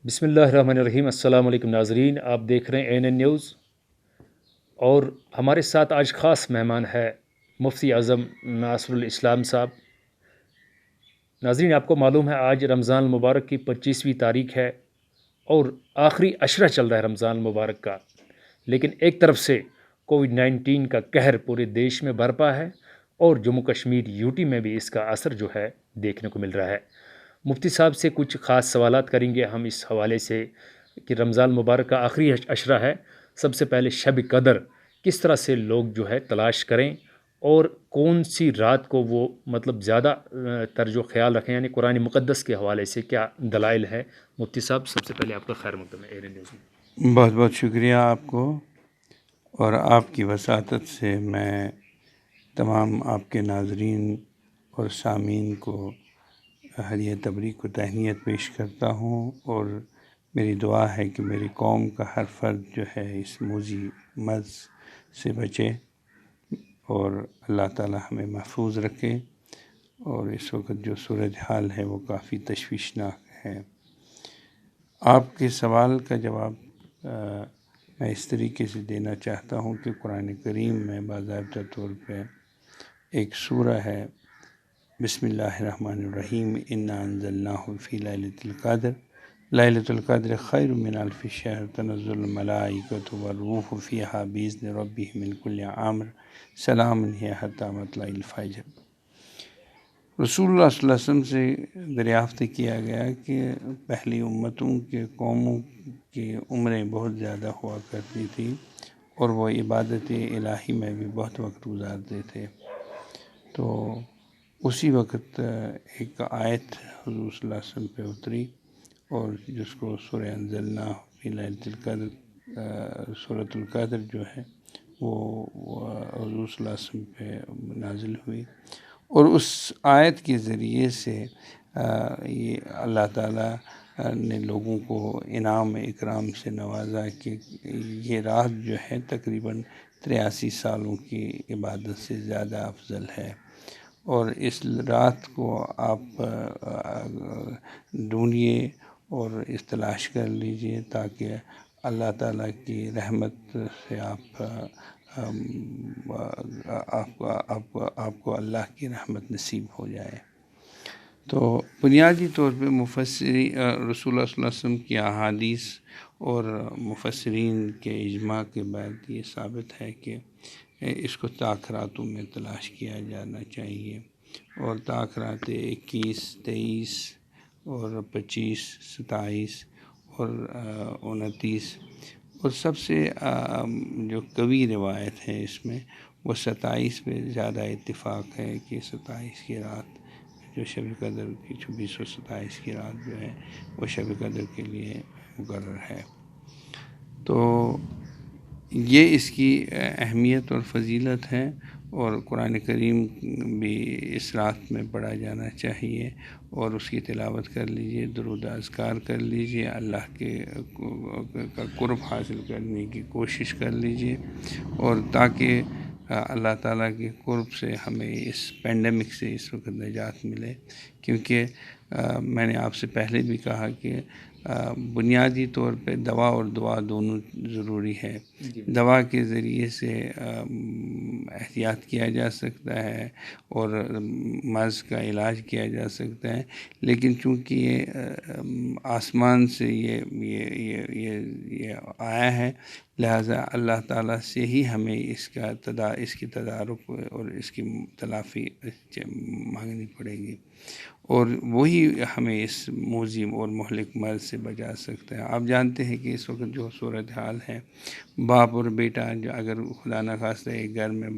بسم اللہ الرحمن الرحیم۔ السلام علیکم ناظرین، آپ دیکھ رہے ہیں این نیوز اور ہمارے ساتھ آج خاص مہمان ہے مفتی اعظم ناصر الاسلام صاحب۔ ناظرین، آپ کو معلوم ہے آج رمضان المبارک کی 25ویں تاریخ ہے اور آخری عشرہ چل رہا ہے رمضان المبارک کا، لیکن ایک طرف سے کووڈ-19 کا قہر پورے دیش میں برپا ہے اور جموں کشمیر یوٹی میں بھی اس کا اثر جو ہے دیکھنے کو مل رہا ہے۔ مفتی صاحب سے کچھ خاص سوالات کریں گے ہم اس حوالے سے کہ رمضان مبارک کا آخری عشرہ ہے۔ سب سے پہلے شب قدر کس طرح سے لوگ جو ہے تلاش کریں اور کون سی رات کو وہ زیادہ تر جو خیال رکھیں، یعنی قرآن مقدس کے حوالے سے کیا دلائل ہے؟ مفتی صاحب، سب سے پہلے آپ کا خیر مقدم ہے ایرن نیوز میں۔ بہت بہت شکریہ آپ کو، اور آپ کی وساطت سے میں تمام آپ کے ناظرین اور سامعین کو ہدیہ تبریک و تہنیت پیش کرتا ہوں، اور میری دعا ہے کہ میری قوم کا ہر فرد جو ہے اس موذی مرض سے بچے اور اللہ تعالی ہمیں محفوظ رکھے۔ اور اس وقت جو صورتحال ہے وہ کافی تشویشناک ہے۔ آپ کے سوال کا جواب میں اس طریقے سے دینا چاہتا ہوں کہ قرآن کریم میں باضابطہ طور پہ ایک سورہ ہے، بسم اللہ الرحمن الرحیم، انا انزلناہ فی لیلۃ القدر، لیلۃ القدر خیر من الف شہر، تنزل الملائکۃ والروح فیہا بإذن ربہم من کل امر، سلام ہی حتی مطلع الفجر۔ رسول اللہ صلی اللہ علیہ وسلم سے دریافت کیا گیا کہ پہلی امتوں کے قوموں کی عمریں بہت زیادہ ہوا کرتی تھی اور وہ عبادت الہی میں بھی بہت وقت گزارتے تھے، تو اسی وقت ایک آیت حضور صلی اللہ علیہ وسلم پہ اتری، اور جس کو سورہ انزلنا فی لیلۃ القدر، سورۃ القدر جو ہے وہ حضور صلی اللہ علیہ وسلم پہ نازل ہوئی، اور اس آیت کے ذریعے سے یہ اللہ تعالیٰ نے لوگوں کو انعام اکرام سے نوازا کہ یہ رات جو ہے تقریباً 83 سالوں کی عبادت سے زیادہ افضل ہے، اور اس رات کو آپ ڈھونڈیے اور اس تلاش کر لیجئے تاکہ اللہ تعالیٰ کی رحمت سے آپ کو اللہ کی رحمت نصیب ہو جائے۔ تو بنیادی طور پہ رسول اللہ صلی اللہ علیہ وسلم کی احادیث اور مفسرین کے اجماع کے بعد یہ ثابت ہے کہ اس کو تاخراتوں میں تلاش کیا جانا چاہیے، اور تاخرات 21، 23 اور 25، 27 اور 29، اور سب سے جو قوی روایت ہے اس میں وہ 27 پہ زیادہ اتفاق ہے کہ 27 کی رات جو شب قدر کی 2627 کی رات جو ہے وہ شب قدر کے لیے مقرر ہے۔ تو یہ اس کی اہمیت اور فضیلت ہے، اور قرآن کریم بھی اس رات میں پڑھا جانا چاہیے، اور اس کی تلاوت کر لیجئے، درود اذکار کر لیجئے، اللہ کا قرب حاصل کرنے کی کوشش کر لیجئے، اور تاکہ اللہ تعالیٰ کے قرب سے ہمیں اس پینڈیمک سے اس وقت نجات ملے، کیونکہ میں نے آپ سے پہلے بھی کہا کہ بنیادی طور پہ دوا اور دعا دونوں ضروری ہے۔ دوا کے ذریعے سے احتیاط کیا جا سکتا ہے اور مرض کا علاج کیا جا سکتا ہے، لیکن چونکہ یہ آسمان سے یہ آیا ہے، لہٰذا اللہ تعالیٰ سے ہی ہمیں اس کی تدارک اور اس کی تلافی مانگنی پڑے گی، اور وہی ہمیں اس موذی اور مہلک مرض سے بچا سکتا ہے۔ آپ جانتے ہیں کہ اس وقت جو صورتحال ہے، باپ اور بیٹا اگر خدا نخواستہ ایک گھر میں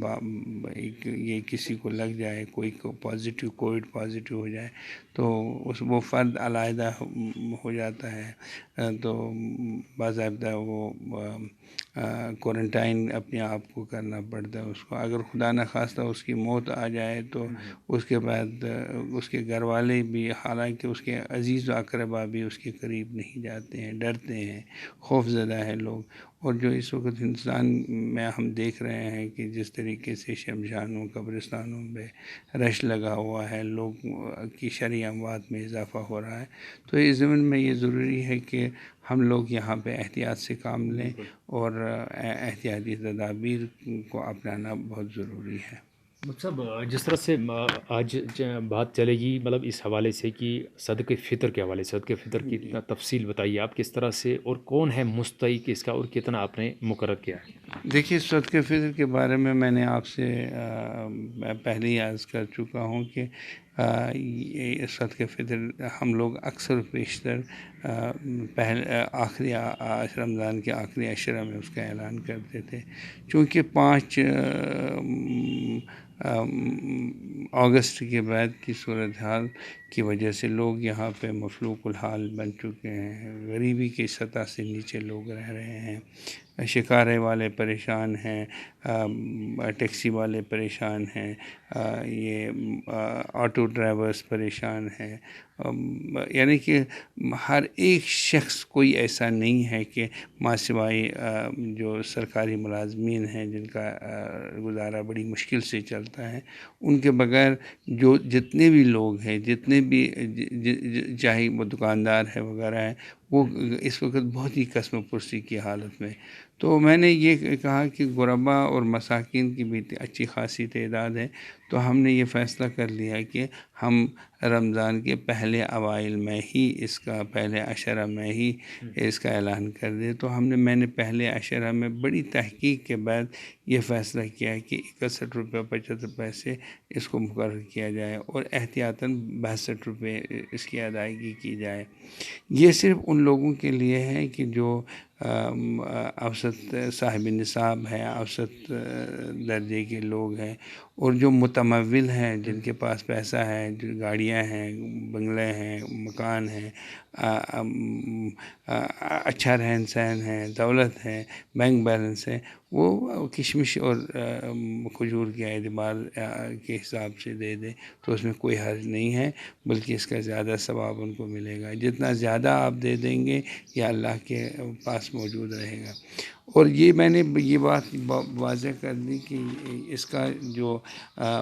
یہ کسی کو لگ جائے، کوئی کووڈ پازیٹیو ہو جائے، تو وہ فرد علیحدہ ہو جاتا ہے، تو باضابطہ وہ کوارنٹائن اپنے آپ کو کرنا پڑتا ہے اس کو۔ اگر خدا نخواستہ اس کی موت آ جائے تو اس کے بعد اس کے گھر والے بھی، حالانکہ اس کے عزیز و اقربا بھی اس کے قریب نہیں جاتے ہیں، ڈرتے ہیں، خوف زدہ ہیں لوگ، اور جو اس وقت ہندوستان میں ہم دیکھ رہے ہیں کہ جس طریقے سے شمشانوں قبرستانوں میں رش لگا ہوا ہے، لوگ کی شرعی اموات میں اضافہ ہو رہا ہے، تو اس ضمن میں یہ ضروری ہے کہ ہم لوگ یہاں پہ احتیاط سے کام لیں اور احتیاطی تدابیر کو اپنانا بہت ضروری ہے۔ صاحب جس طرح سے آج بات چلے گی مطلب اس حوالے سے کہ صدقہ فطر کے حوالے سے، صدقہ فطر کی تفصیل بتائیے آپ کس طرح سے، اور کون ہے مستحق اس کا، اور کتنا آپ نے مقرر کیا ہے؟ دیکھیے، صدقہ فطر کے بارے میں نے آپ سے پہلے ہی عرض کر چکا ہوں کہ یہ صدقہ فطر ہم لوگ اکثر و بیشتر آخری رمضان کے آخری عشرہ میں اس کا اعلان کرتے تھے، چونکہ 5 اگست کے بعد کی صورتحال کی وجہ سے لوگ یہاں پہ مفلوق الحال بن چکے ہیں، غریبی کی سطح سے نیچے لوگ رہ رہے ہیں، شکارے والے پریشان ہیں، ٹیکسی والے پریشان ہیں، یہ آٹو ڈرائیورز پریشان ہیں، یعنی کہ ہر ایک شخص، کوئی ایسا نہیں ہے کہ ماں سوائے جو سرکاری ملازمین ہیں جن کا گزارا بڑی مشکل سے چلتا ہے، ان کے بغیر جو جتنے بھی لوگ ہیں، جتنے بھی چاہے وہ دکاندار ہے وغیرہ ہیں، وہ اس وقت بہت ہی قسم پرسی کی حالت میں۔ تو میں نے یہ کہا کہ غربا اور مساکین کی بھی اچھی خاصی تعداد ہے، تو ہم نے یہ فیصلہ کر لیا کہ ہم رمضان کے پہلے اوائل میں ہی اس کا، پہلے عشرہ میں ہی اس کا اعلان کر دیں۔ تو میں نے پہلے عشرہ میں بڑی تحقیق کے بعد یہ فیصلہ کیا کہ 61 روپے 75 پیسے اس کو مقرر کیا جائے اور احتیاطاً 62 روپے اس کی ادائیگی کی جائے۔ یہ صرف ان لوگوں کے لیے ہے کہ جو اوسط صاحب نصاب ہے، اوسط درجے کے لوگ ہیں، اور جو متمول ہیں، جن کے پاس پیسہ ہے، جو گاڑیاں ہیں، بنگلے ہیں، مکان ہیں، اچھا رہن سہن ہے، دولت ہے، بینک بیلنس ہے، وہ کشمش اور کھجور کے اعتبار کے حساب سے دے دیں، تو اس میں کوئی حرج نہیں ہے، بلکہ اس کا زیادہ ثواب ان کو ملے گا۔ جتنا زیادہ آپ دے دیں گے یہ اللہ کے پاس موجود رہے گا۔ اور یہ میں نے یہ بات واضح کر دی کہ اس کا جو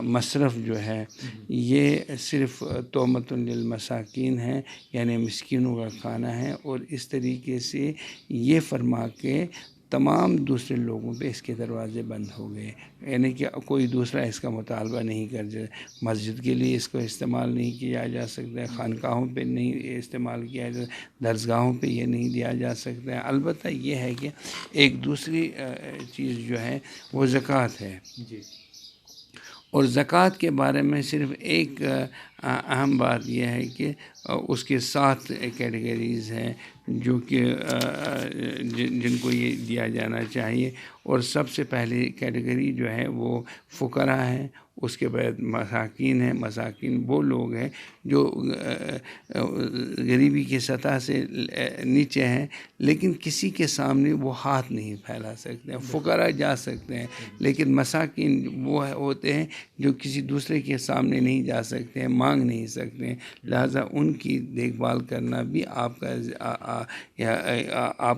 مصرف جو ہے یہ صرف طعمۃ للمساکین ہے، یعنی مسکینوں کا کھانا ہے، اور اس طریقے سے یہ فرما کے تمام دوسرے لوگوں پہ اس کے دروازے بند ہو گئے، یعنی کہ کوئی دوسرا اس کا مطالبہ نہیں کر جائے، مسجد کے لیے اس کو استعمال نہیں کیا جا سکتا ہے، خانقاہوں پہ نہیں استعمال کیا جا، درسگاہوں پہ یہ نہیں دیا جا سکتا ہے۔ البتہ یہ ہے کہ ایک دوسری چیز جو ہے وہ زکوٰۃ ہے، اور زکوٰۃ کے بارے میں صرف ایک اہم بات یہ ہے کہ اس کے 7 کیٹیگریز ہیں جو کہ جن کو یہ دیا جانا چاہیے، اور سب سے پہلی کیٹیگری جو ہے وہ فقراء ہیں، اس کے بعد مساکین ہیں۔ مساکین وہ لوگ ہیں جو غریبی کی سطح سے نیچے ہیں، لیکن کسی کے سامنے وہ ہاتھ نہیں پھیلا سکتے ہیں۔ فقراء جا سکتے ہیں، لیکن مساکین وہ ہوتے ہیں جو کسی دوسرے کے سامنے نہیں جا سکتے ہیں، مانگ نہیں سکتے ہیں، لہٰذا ان کی دیکھ بھال کرنا بھی آپ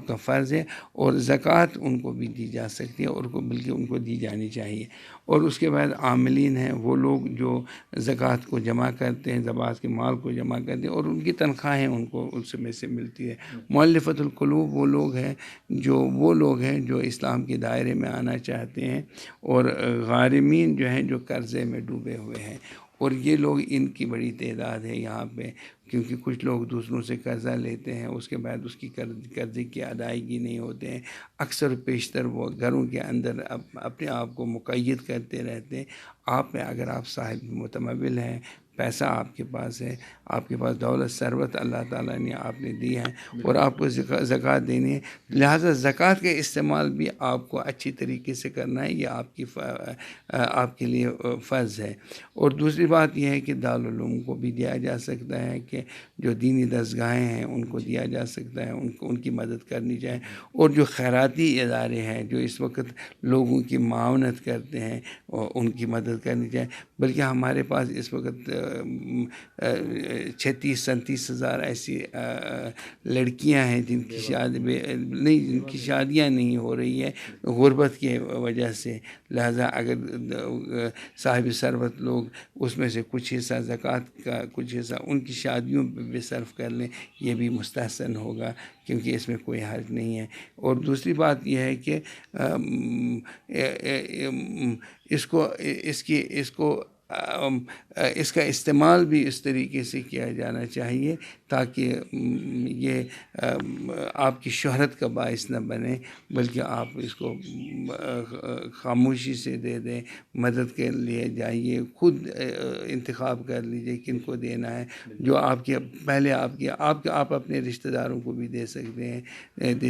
کا فرض ہے، اور زکوٰۃ ان کو بھی دی جا سکتی ہے، اور بلکہ ان کو دی جانی چاہیے۔ اور اس کے بعد عاملین ہیں، وہ لوگ جو زکوٰۃ کو جمع کرتے ہیں، زکوٰۃ کے مال کو جمع کرتے ہیں، اور ان کی تنخواہیں ان کو اس میں سے ملتی ہے۔ مؤلفۃ القلوب وہ لوگ ہیں جو اسلام کے دائرے میں آنا چاہتے ہیں، اور غارمین جو ہیں جو قرضے میں ڈوبے ہوئے ہیں، اور یہ لوگ، ان کی بڑی تعداد ہے یہاں پہ، کیونکہ کچھ لوگ دوسروں سے قرضہ لیتے ہیں، اس کے بعد اس کی قرضے کی ادائیگی نہیں ہوتے ہیں، اکثر بیشتر وہ گھروں کے اندر اپنے آپ کو مقید کرتے رہتے ہیں۔ اگر آپ صاحب متمول ہیں، پیسہ آپ کے پاس ہے، آپ کے پاس دولت ثروت اللہ تعالیٰ نے آپ نے دی ہے، اور آپ کو زکوٰۃ دینی ہے، لہٰذا زکوٰۃ کے استعمال بھی آپ کو اچھی طریقے سے کرنا ہے، یہ آپ کے لیے فرض ہے۔ اور دوسری بات یہ ہے کہ دارالعلوم کو بھی دیا جا سکتا ہے، کہ جو دینی درسگاہیں ہیں ان کو دیا جا سکتا ہے، ان کی مدد کرنی چاہیے، اور جو خیراتی ادارے ہیں جو اس وقت لوگوں کی معاونت کرتے ہیں ان کی مدد کرنی چاہیے۔ بلکہ ہمارے پاس اس وقت 36-37 ایسی لڑکیاں ہیں جن کی جن کی شادیاں نہیں ہو رہی ہے غربت کی وجہ سے. لہذا اگر صاحب ثروت لوگ اس میں سے کچھ حصہ زکوٰۃ کا کچھ حصہ ان کی شادیوں پہ بھی صرف کر لیں یہ بھی مستحسن ہوگا، کیونکہ اس میں کوئی حرج نہیں ہے. اور دوسری بات یہ ہے کہ اس کا استعمال بھی اس طریقے سے کیا جانا چاہیے تاکہ یہ آپ کی شہرت کا باعث نہ بنے، بلکہ آپ اس کو خاموشی سے دے دیں. مدد کے لیے جائیے، خود انتخاب کر لیجیے کن کو دینا ہے. جو آپ کے پہلے آپ اپنے رشتہ داروں کو بھی دے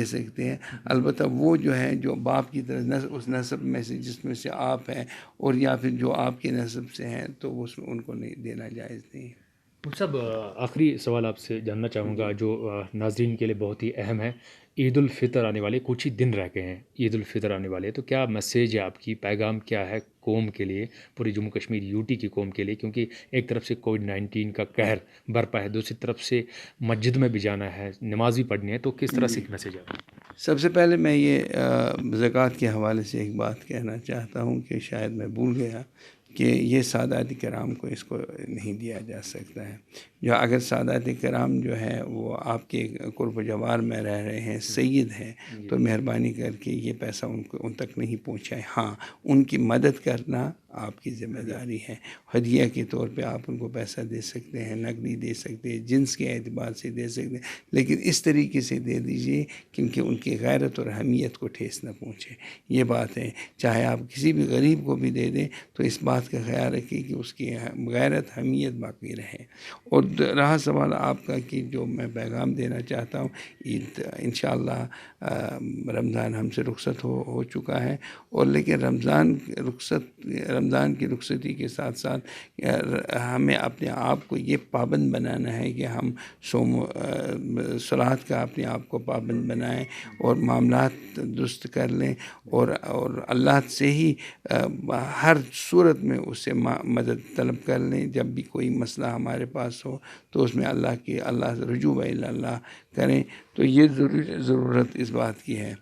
سکتے ہیں. البتہ وہ جو ہیں جو باپ کی طرح اس نسب میں سے جس میں سے آپ ہیں اور یا پھر جو آپ کے نسب سے ہیں تو ان کو نہیں دینا جائز نہیں. صاحب آخری سوال آپ سے جاننا چاہوں گا جو ناظرین کے لیے بہت ہی اہم ہے. عید الفطر آنے والے کچھ ہی دن رہ گئے ہیں، عید الفطر آنے والے، تو کیا میسیج ہے آپ کی، پیغام کیا ہے قوم کے لیے، پوری جموں کشمیر یوٹی کی قوم کے لیے؟ کیونکہ ایک طرف سے کووڈ-19 کا قہر برپا ہے، دوسری طرف سے مسجد میں بھی جانا ہے، نماز بھی پڑھنی ہے، تو کس طرح سے ایک میسیج ہے؟ سب سے پہلے میں یہ زکوٰۃ کے حوالے سے ایک بات کہنا چاہتا ہوں کہ شاید میں بھول گیا کہ یہ سادات کرام کو اس کو نہیں دیا جا سکتا ہے. جو اگر سادات کرام جو ہے وہ آپ کے قرب و جوار میں رہ رہے ہیں، سید ہیں، تو مہربانی کر کے یہ پیسہ ان تک نہیں پہنچائے. ہاں، ان کی مدد کرنا آپ کی ذمہ داری ہے. ہدیہ کے طور پہ آپ ان کو پیسہ دے سکتے ہیں، نقدی دے سکتے ہیں، جنس کے اعتبار سے دے سکتے ہیں، لیکن اس طریقے سے دے دیجئے کیونکہ ان کی غیرت اور حمیت کو ٹھیس نہ پہنچے. یہ بات ہے. چاہے آپ کسی بھی غریب کو بھی دے دیں تو اس بات کا خیال رکھیں کہ اس کی غیرت حمیت باقی رہے. اور رہا سوال آپ کا کہ جو میں پیغام دینا چاہتا ہوں، عید انشاءاللہ رمضان ہم سے رخصت ہو چکا ہے، اور لیکن رمضان کی رخصتی کے ساتھ ساتھ ہمیں اپنے آپ کو یہ پابند بنانا ہے کہ ہم صلوات کا اپنے آپ کو پابند بنائیں اور معاملات درست کر لیں، اور اللہ سے ہی ہر صورت میں اس سے مدد طلب کر لیں. جب بھی کوئی مسئلہ ہمارے پاس ہو تو اس میں اللہ رجوع اللہ کریں. تو یہ ضرورت اس بات کی ہے.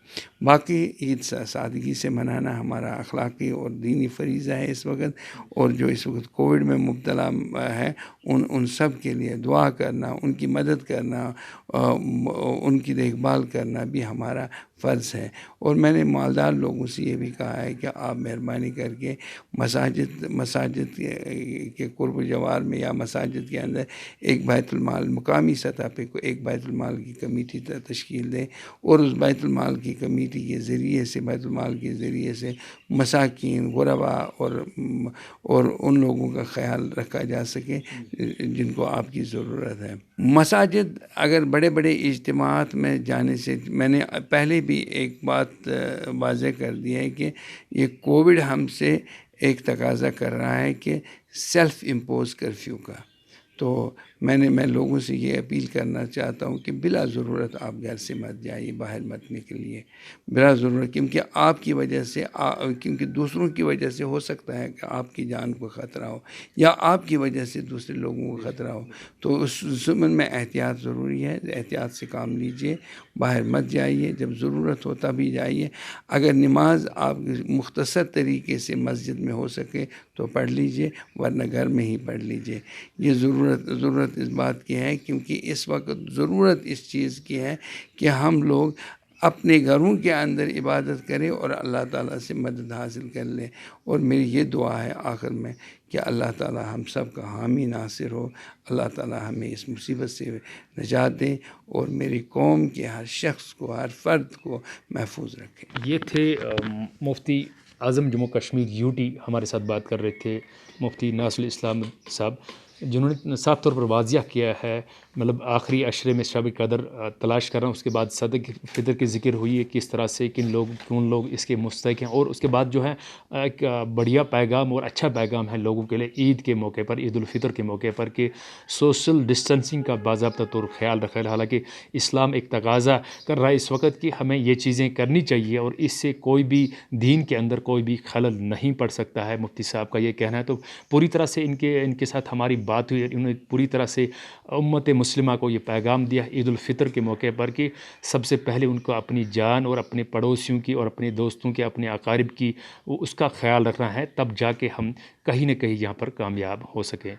باقی عید سادگی سے منانا ہمارا اخلاقی اور دینی فریضہ ہے اس وقت. اور جو اس وقت کووڈ میں مبتلا ہے ان سب کے لیے دعا کرنا، ان کی مدد کرنا، ان کی دیکھ بھال کرنا بھی ہمارا فرض ہے. اور میں نے مالدار لوگوں سے یہ بھی کہا ہے کہ آپ مہربانی کر کے مساجد کے قرب و جوار میں یا مساجد کے اندر ایک بیت المال مقامی سطح پہ ایک بیت المال کی کمیٹی تشکیل دیں، اور اس بیت المال کی کمیٹی کے ذریعے سے مساکین، غربا اور ان لوگوں کا خیال رکھا جا سکے جن کو آپ کی ضرورت ہے. مساجد اگر بڑے بڑے اجتماعات میں جانے سے، میں نے پہلے بھی ایک بات واضح کر دی ہے کہ یہ کووڈ ہم سے ایک تقاضا کر رہا ہے کہ سیلف امپوز کرفیو کا. تو میں لوگوں سے یہ اپیل کرنا چاہتا ہوں کہ بلا ضرورت آپ گھر سے مت جائیے، باہر مت نکلیے بلا ضرورت، کیونکہ آپ کی وجہ سے کیونکہ دوسروں کی وجہ سے ہو سکتا ہے کہ آپ کی جان کو خطرہ ہو، یا آپ کی وجہ سے دوسرے لوگوں کو خطرہ ہو. تو اس ضمن میں احتیاط ضروری ہے. احتیاط سے کام لیجئے، باہر مت جائیے، جب ضرورت ہو تبھی جائیے. اگر نماز آپ مختصر طریقے سے مسجد میں ہو سکے تو پڑھ لیجئے، ورنہ گھر میں ہی پڑھ لیجئے. یہ ضرورت اس بات کی ہے، کیونکہ اس وقت ضرورت اس چیز کی ہے کہ ہم لوگ اپنے گھروں کے اندر عبادت کریں اور اللہ تعالیٰ سے مدد حاصل کر لیں. اور میری یہ دعا ہے آخر میں کہ اللہ تعالیٰ ہم سب کا حامی ناصر ہو، اللہ تعالیٰ ہمیں اس مصیبت سے نجات دیں اور میری قوم کے ہر شخص کو، ہر فرد کو محفوظ رکھیں. یہ تھے مفتی اعظم جموں کشمیر یوٹی ہمارے ساتھ بات کر رہے تھے، مفتی ناصر الاسلام صاحب، جنہوں نے صاف طور پر واضح کیا ہے مطلب آخری عشرے میں شب قدر تلاش کر رہا ہوں، اس کے بعد صدقہ فطر کی ذکر ہوئی ہے، کس طرح سے کون لوگ اس کے مستحق ہیں، اور اس کے بعد جو ہے ایک بڑھیا پیغام اور اچھا پیغام ہے لوگوں کے لیے عید کے موقع پر، عید الفطر کے موقع پر، کہ سوشل ڈسٹنسنگ کا باضابطہ طور خیال رکھا ہے۔ حالانکہ اسلام ایک تقاضا کر رہا ہے اس وقت کہ ہمیں یہ چیزیں کرنی چاہیے اور اس سے کوئی بھی دین کے اندر کوئی بھی خلل نہیں پڑ سکتا ہے، مفتی صاحب کا یہ کہنا ہے۔ تو پوری طرح سے ان کے ساتھ ہماری بات ہوئی، انہوں نے پوری طرح سے امت مسلمہ کو یہ پیغام دیا عید الفطر کے موقع پر کہ سب سے پہلے ان کو اپنی جان اور اپنے پڑوسیوں کی اور اپنے دوستوں کے، اپنے اقارب کی اس کا خیال رکھنا ہے، تب جا کے ہم کہیں نہ کہیں یہاں پر کامیاب ہو سکیں۔